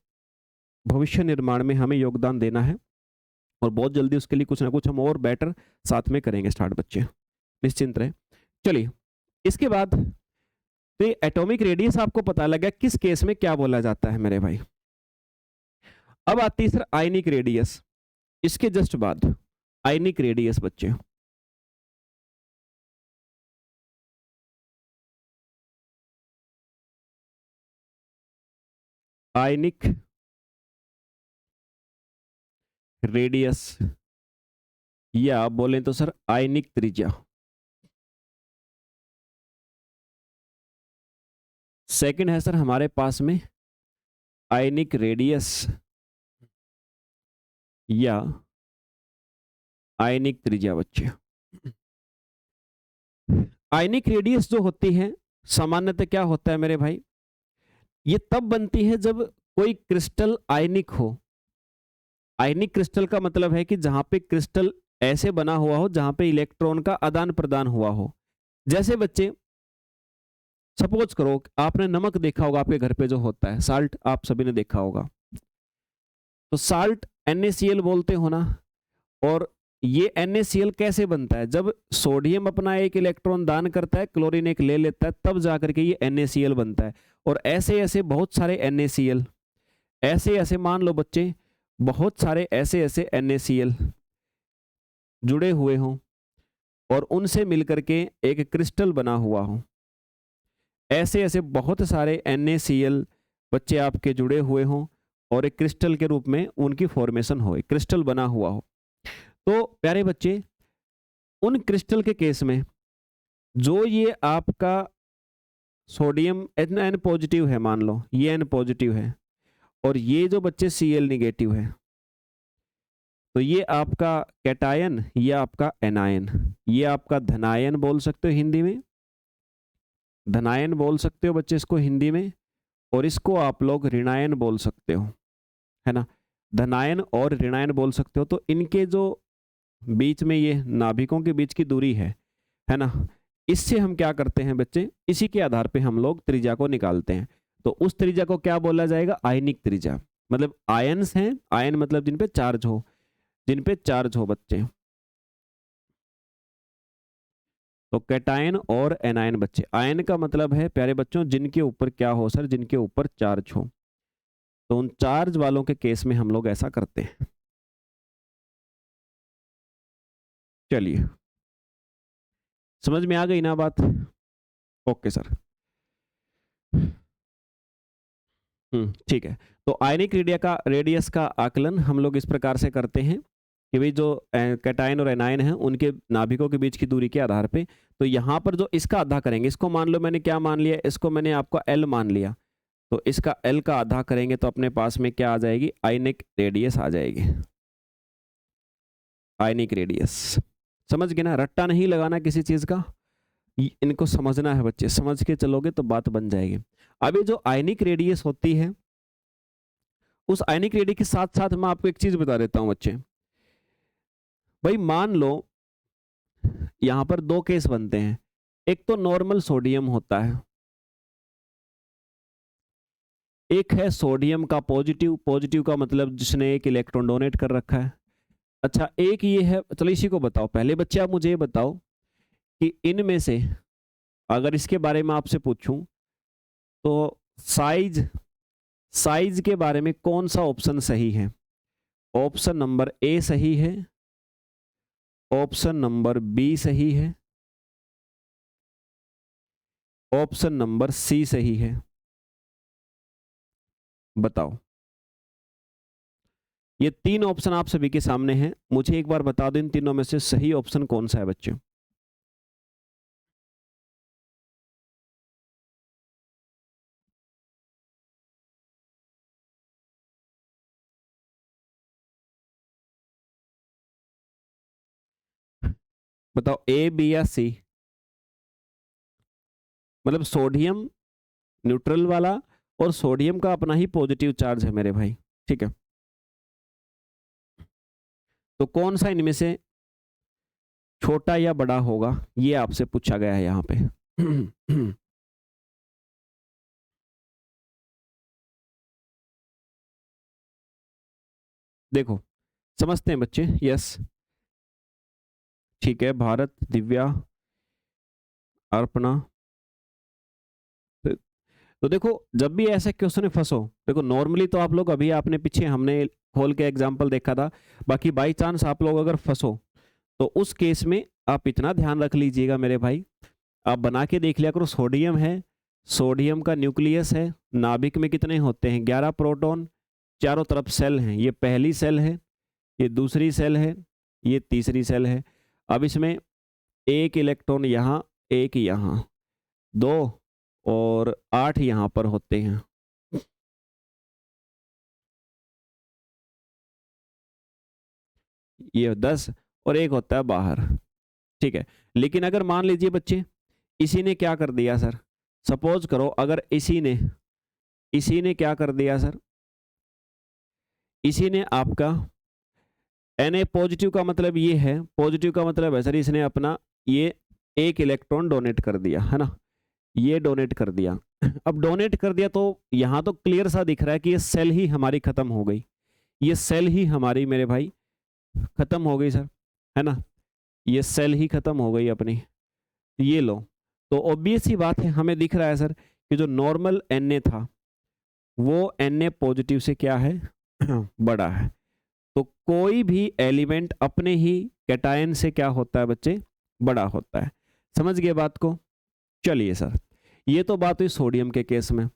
भविष्य निर्माण में हमें योगदान देना है। और बहुत जल्दी उसके लिए कुछ ना कुछ हम और बेटर साथ में करेंगे स्टार्ट, बच्चे निश्चिंत रहे। चलिए इसके बाद तो ये एटॉमिक रेडियस आपको पता लगा किस केस में क्या बोला जाता है मेरे भाई। अब आती है सर आयनिक रेडियस, इसके जस्ट बाद आयनिक रेडियस बच्चे। आयनिक रेडियस या आप बोले तो सर आयनिक त्रिज्या। सेकंड है सर हमारे पास में आयनिक रेडियस या आयनिक त्रिज्या बच्चे। आयनिक रेडियस जो होती है सामान्यतः क्या होता है मेरे भाई, ये तब बनती है जब कोई क्रिस्टल आयनिक हो। आयनिक क्रिस्टल का मतलब है कि जहां पे क्रिस्टल ऐसे बना हुआ हो जहां पे इलेक्ट्रॉन का आदान प्रदान हुआ हो। जैसे बच्चे सपोज करो आपने नमक देखा होगा, आपके घर पे जो होता है साल्ट, आप सभी ने देखा होगा। तो साल्ट NaCl बोलते हो ना। और ये NaCl कैसे बनता है, जब सोडियम अपना एक इलेक्ट्रॉन दान करता है, क्लोरीन एक ले लेता है, तब जाकर के ये NaCl बनता है। और ऐसे ऐसे बहुत सारे NaCl, ऐसे ऐसे मान लो बच्चे बहुत सारे ऐसे ऐसे NaCl जुड़े हुए हों और उनसे मिलकर के एक क्रिस्टल बना हुआ हो। ऐसे ऐसे बहुत सारे NaCl बच्चे आपके जुड़े हुए हों और एक क्रिस्टल के रूप में उनकी फॉर्मेशन हो, एक क्रिस्टल बना हुआ हो। तो प्यारे बच्चे उन क्रिस्टल के केस में जो ये आपका सोडियम N पॉजिटिव है, मान लो ये N पॉजिटिव है और ये जो बच्चे Cl निगेटिव है, तो ये आपका कैटायन, ये आपका एनायन, ये आपका धनायन बोल सकते हो हिंदी में, धनायन बोल सकते हो बच्चे इसको हिंदी में। और इसको आप लोग ऋणायन बोल सकते हो, है ना। धनायन और ऋणायन बोल सकते हो। तो इनके जो बीच में ये नाभिकों के बीच की दूरी है ना, इससे हम क्या करते हैं बच्चे, इसी के आधार पे हम लोग त्रिज्या को निकालते हैं। तो उस त्रिज्या को क्या बोला जाएगा, आयनिक त्रिज्या। मतलब आयन्स हैं, आयन मतलब जिन पे चार्ज हो, जिन पे चार्ज हो बच्चे। तो कैटायन और एनायन बच्चे, आयन का मतलब है प्यारे बच्चों जिनके ऊपर क्या हो सर, जिनके ऊपर चार्ज हो। तो उन चार्ज वालों के केस में हम लोग ऐसा करते हैं। चलिए समझ में आ गई ना बात। Okay sir. ठीक है। तो आयनिक रेडियस का आकलन हम लोग इस प्रकार से करते हैं कि भाई जो कैटायन और एनायन हैं उनके नाभिकों के बीच की दूरी के आधार पे। तो यहाँ पर जो इसका आधा करेंगे, इसको मान लो मैंने क्या मान लिया, इसको मैंने आपका L मान लिया। तो इसका L का आधा करेंगे तो अपने पास में क्या आ जाएगी, आयनिक रेडियस आ जाएगी। आयनिक रेडियस समझ गए ना, रट्टा नहीं लगाना किसी चीज का, इनको समझना है बच्चे, समझ के चलोगे तो बात बन जाएगी। अभी जो आयनिक रेडियस होती है, उस आयनिक रेडियस के साथ साथ मैं आपको एक चीज बता देता हूं बच्चे। भाई मान लो यहां पर दो केस बनते हैं। एक तो नॉर्मल सोडियम होता है, एक है सोडियम का पॉजिटिव। पॉजिटिव का मतलब जिसने एक इलेक्ट्रॉन डोनेट कर रखा है। अच्छा एक ये है, चलो इसी को बताओ पहले बच्चे, आप मुझे ये बताओ कि इनमें से अगर इसके बारे में आपसे पूछूं तो साइज, साइज के बारे में कौन सा ऑप्शन सही है। ऑप्शन नंबर ए सही है, ऑप्शन नंबर बी सही है, ऑप्शन नंबर सी सही है। बताओ। ये तीन ऑप्शन आप सभी के सामने हैं, मुझे एक बार बता दो इन तीनों में से सही ऑप्शन कौन सा है बच्चे। बताओ ए, बी या सी? मतलब सोडियम न्यूट्रल वाला और सोडियम का अपना ही पॉजिटिव चार्ज है मेरे भाई, ठीक है। तो कौन सा इनमें से छोटा या बड़ा होगा, ये आपसे पूछा गया है यहाँ पे। देखो समझते हैं बच्चे, यस ठीक है। भारत, दिव्या, अर्पणा। तो देखो जब भी ऐसे क्वेश्चन में फंसो, देखो नॉर्मली तो आप लोग अभी आपने पीछे हमने खोल के एग्जांपल देखा था, बाकी बाई चांस आप लोग अगर फंसो तो उस केस में आप इतना ध्यान रख लीजिएगा मेरे भाई, आप बना के देख लिया करो। सोडियम है, सोडियम का न्यूक्लियस है, नाभिक में कितने होते हैं 11 प्रोटॉन, चारों तरफ सेल हैं, ये पहली सेल है, ये दूसरी सेल है, ये तीसरी सेल है। अब इसमें एक इलेक्ट्रॉन यहाँ, एक यहाँ, 2 और 8 यहाँ पर होते हैं। ये 10 और एक होता है बाहर, ठीक है। लेकिन अगर मान लीजिए बच्चे इसी ने क्या कर दिया सर, सपोज करो अगर इसी ने क्या कर दिया सर, इसी ने आपका Na पॉजिटिव का मतलब ये है, पॉजिटिव का मतलब है सर इसने अपना ये एक इलेक्ट्रॉन डोनेट कर दिया है ना, ये डोनेट कर दिया। अब डोनेट कर दिया तो यहां तो क्लियर सा दिख रहा है कि ये सेल ही हमारी खत्म हो गई, ये सेल ही हमारी मेरे भाई खत्म हो गई सर, है ना, ये सेल ही खत्म हो गई अपनी। ये लो, तो ऑब्वियस ही बात है हमें दिख रहा है सर कि जो नॉर्मल Na था वो Na पॉजिटिव से क्या है बड़ा है। तो कोई भी एलिमेंट अपने ही कैटायन से क्या होता है बच्चे, बड़ा होता है। समझ गए बात को? चलिए सर, ये तो बात हुई सोडियम के केस में।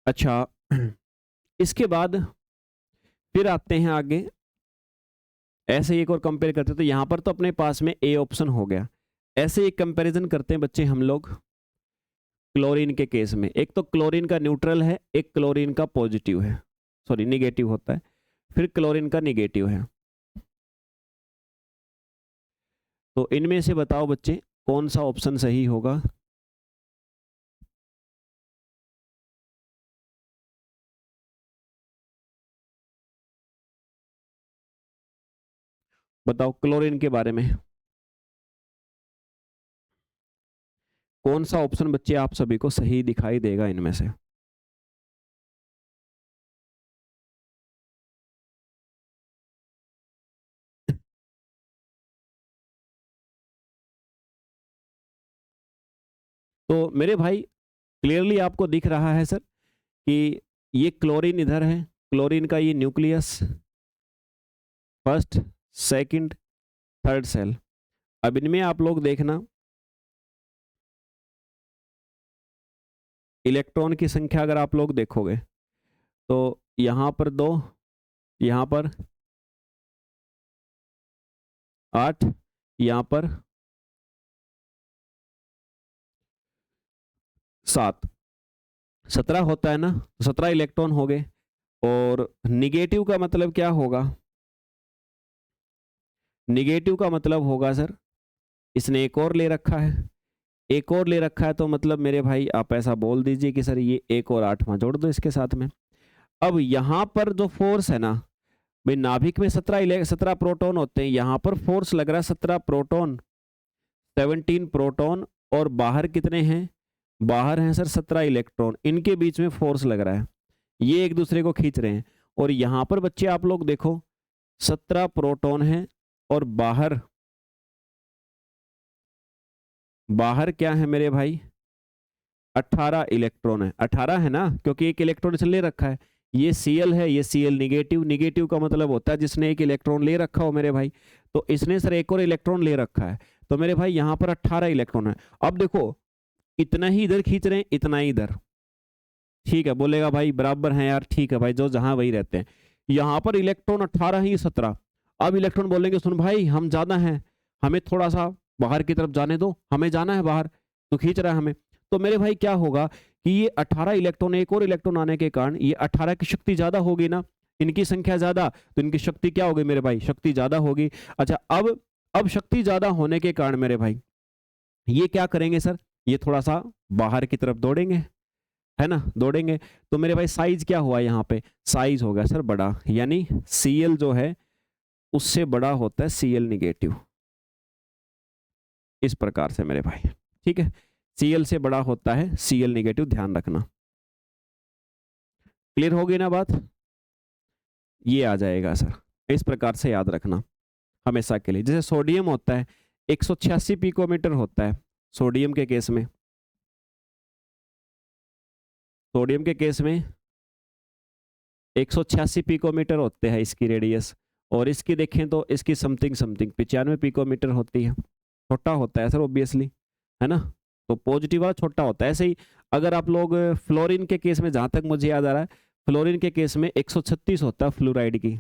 अच्छा इसके बाद फिर आते हैं आगे, ऐसे ही एक और कंपेयर करते हैं। तो यहां पर तो अपने पास में ए ऑप्शन हो गया, ऐसे एक कंपैरिजन करते हैं बच्चे हम लोग क्लोरीन के केस में। एक तो क्लोरीन का न्यूट्रल है, एक क्लोरीन का पॉजिटिव है, सॉरी निगेटिव होता है, फिर क्लोरीन का निगेटिव है। तो इनमें से बताओ बच्चे कौन सा ऑप्शन सही होगा? बताओ क्लोरीन के बारे में कौन सा ऑप्शन बच्चे आप सभी को सही दिखाई देगा इनमें से? तो मेरे भाई क्लियरली आपको दिख रहा है सर कि ये क्लोरीन इधर है, क्लोरीन का ये nucleus, first, second, third shell. अब इनमें आप लोग देखना इलेक्ट्रॉन की संख्या अगर आप लोग देखोगे तो यहां पर 2, यहां पर 8, यहां पर 7, 17 होता है ना, 17 इलेक्ट्रॉन हो गए। और निगेटिव का मतलब क्या होगा? निगेटिव का मतलब होगा सर इसने एक और ले रखा है, एक और ले रखा है, तो मतलब मेरे भाई आप ऐसा बोल दीजिए कि सर ये एक और 8वां जोड़ दो इसके साथ में। अब यहां पर जो फोर्स है ना भाई, नाभिक में 17 प्रोटॉन होते हैं, यहां पर फोर्स लग रहा है 17 प्रोटॉन, 17 प्रोटॉन, और बाहर कितने हैं? बाहर हैं सर 17 इलेक्ट्रॉन, इनके बीच में फोर्स लग रहा है, ये एक दूसरे को खींच रहे हैं। और यहां पर बच्चे आप लोग देखो 17 प्रोटॉन है और बाहर, बाहर क्या है मेरे भाई? 18 इलेक्ट्रॉन है, 18 है ना, क्योंकि एक इलेक्ट्रॉन इसने ले रखा है। ये Cl है, ये Cl निगेटिव, निगेटिव का मतलब होता है जिसने एक इलेक्ट्रॉन ले रखा हो मेरे भाई। तो इसने सर एक और इलेक्ट्रॉन ले रखा है, तो मेरे भाई यहां पर 18 इलेक्ट्रॉन है। अब देखो इतना ही इधर खींच रहे हैं, इतना ही इधर, ठीक है, बोलेगा भाई बराबर है यार, ठीक है भाई, जो जहां वही रहते हैं। यहां पर इलेक्ट्रॉन 18 ही 17। अब इलेक्ट्रॉन बोलेंगे सुन भाई हम ज्यादा हैं, हमें थोड़ा सा बाहर की तरफ जाने दो, हमें जाना है बाहर, तो खींच रहा है हमें। तो मेरे भाई क्या होगा कि ये 18 इलेक्ट्रॉन, एक और इलेक्ट्रॉन आने के कारण ये 18 की शक्ति ज्यादा होगी ना, इनकी संख्या ज्यादा तो इनकी शक्ति क्या होगी मेरे भाई, शक्ति ज्यादा होगी। अच्छा अब शक्ति ज्यादा होने के कारण मेरे भाई ये क्या करेंगे सर, ये थोड़ा सा बाहर की तरफ दौड़ेंगे, है ना, दौड़ेंगे। तो मेरे भाई साइज क्या हुआ यहाँ पे, साइज हो गया सर बड़ा, यानी Cl जो है उससे बड़ा होता है Cl निगेटिव, इस प्रकार से मेरे भाई, ठीक है। Cl से बड़ा होता है Cl निगेटिव, ध्यान रखना। क्लियर होगी ना बात, ये आ जाएगा सर, इस प्रकार से याद रखना हमेशा के लिए। जैसे सोडियम होता है 186 पिकोमीटर होता है सोडियम के केस में, सोडियम के केस में 186 पिकोमीटर होते हैं इसकी रेडियस, और इसकी देखें तो इसकी समथिंग 95 पिकोमीटर होती है, छोटा होता है सर ऑब्वियसली, है ना। तो पॉजिटिव वाला छोटा होता है। ऐसे ही अगर आप लोग फ्लोरीन के केस में, जहां तक मुझे याद आ रहा है, फ्लोरीन के केस में 136 होता है फ्लोराइड की,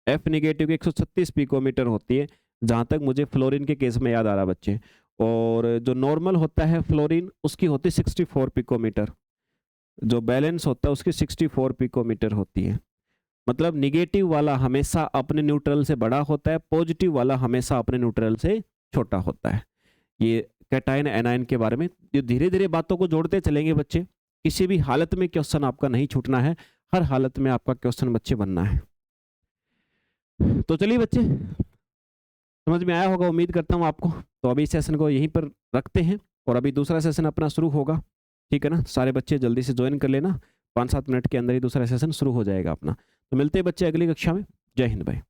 F निगेटिव की 136 पिकोमीटर होती है, जहां तक मुझे फ्लोरीन के केस में याद आ रहा बच्चे। और जो नॉर्मल होता है फ्लोरीन उसकी होती है 64 पिकोमीटर, जो बैलेंस होता है उसकी 64 पिकोमीटर होती है। मतलब निगेटिव वाला हमेशा अपने न्यूट्रल से बड़ा होता है, पॉजिटिव वाला हमेशा अपने न्यूट्रल से छोटा होता है। ये कैटायन एनायन के बारे में ये धीरे धीरे बातों को जोड़ते चलेंगे बच्चे, किसी भी हालत में क्वेश्चन आपका नहीं छूटना है, हर हालत में आपका क्वेश्चन बच्चे बनना है। तो चलिए बच्चे, समझ में आया होगा उम्मीद करता हूँ आपको। तो अभी सेशन को यहीं पर रखते हैं और अभी दूसरा सेशन अपना शुरू होगा, ठीक है ना। सारे बच्चे जल्दी से ज्वाइन कर लेना, 5-7 मिनट के अंदर ही दूसरा सेशन शुरू हो जाएगा अपना। तो मिलते हैं बच्चे अगली कक्षा में। जय हिंद भाई।